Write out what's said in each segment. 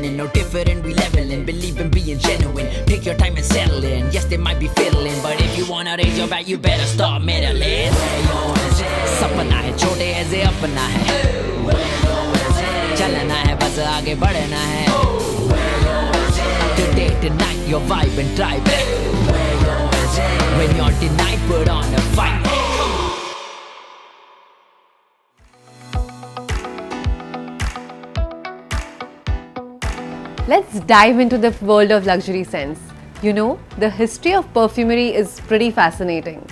feminine, no different, we leveling. Believe in being genuine, take your time and settle in. Yes, they might be fiddling, but if you wanna raise your bat, you better start meddling. सपना है छोटे ऐसे अपना है, चलना है बस आगे बढ़ना है. Today, tonight, your vibe and tribe. When you're denied, put on a fight. Let's dive into the world of luxury scents. You know, the history of perfumery is pretty fascinating.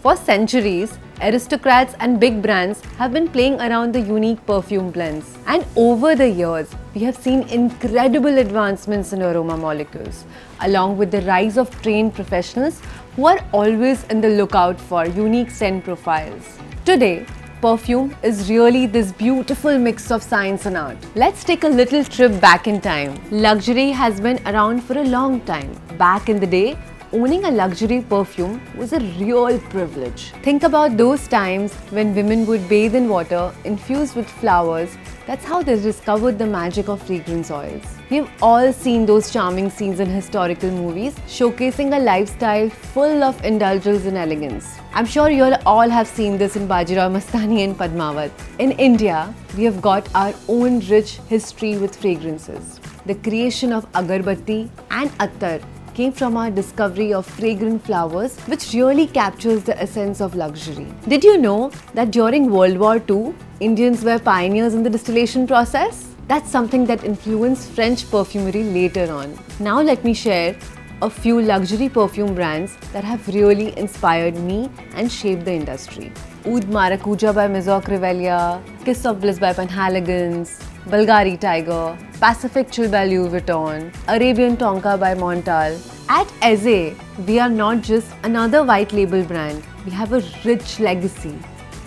For centuries, aristocrats and big brands have been playing around the unique perfume blends. And over the years, we have seen incredible advancements in aroma molecules, along with the rise of trained professionals who are always in the lookout for unique scent profiles. Today, perfume is really this beautiful mix of science and art. Let's take a little trip back in time. Luxury has been around for a long time. Back in the day, owning a luxury perfume was a real privilege. Think about those times when women would bathe in water infused with flowers. That's how they discovered the magic of fragrance oils. We've all seen those charming scenes in historical movies showcasing a lifestyle full of indulgence and elegance. I'm sure you all have seen this in Bajirao Mastani and Padmavat. In India, we have got our own rich history with fragrances. The creation of agarbatti and attar came from our discovery of fragrant flowers, which really captures the essence of luxury. Did you know that during World War II, Indians were pioneers in the distillation process? That's something that influenced French perfumery later on. Now let me share a few luxury perfume brands that have really inspired me and shaped the industry. Oud Maracuja by Maison Crivelia, Kiss of Bliss by Penhaligon's, Bulgari Tiger, Pacific Chill by Louis Vuitton, Arabian Tonka by Montal. At Eze, we are not just another white label brand. We have a rich legacy.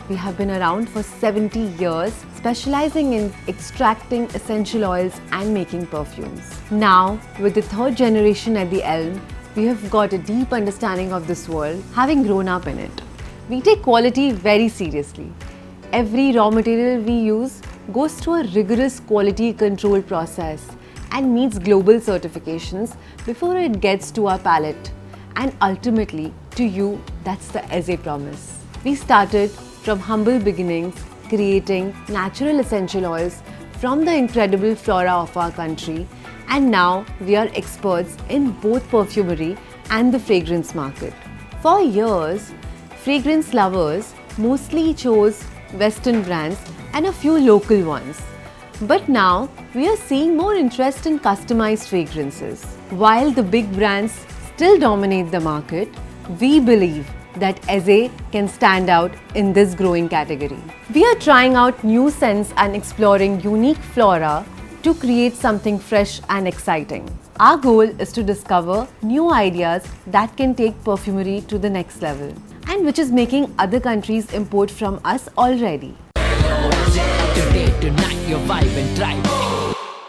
We have been around for 70 years, specializing in extracting essential oils and making perfumes. Now, with the third generation at the helm, we have got a deep understanding of this world, having grown up in it. We take quality very seriously. Every raw material we use goes through a rigorous quality control process and meets global certifications before it gets to our palate. And ultimately, to you, that's the Eze promise. We started from humble beginnings, creating natural essential oils from the incredible flora of our country, and now we are experts in both perfumery and the fragrance market. For years, fragrance lovers mostly chose Western brands and a few local ones. But now, we are seeing more interest in customized fragrances. While the big brands still dominate the market, we believe that Eze can stand out in this growing category. We are trying out new scents and exploring unique flora to create something fresh and exciting. Our goal is to discover new ideas that can take perfumery to the next level, and which is making other countries import from us already. Today, tonight, your vibe and tribe.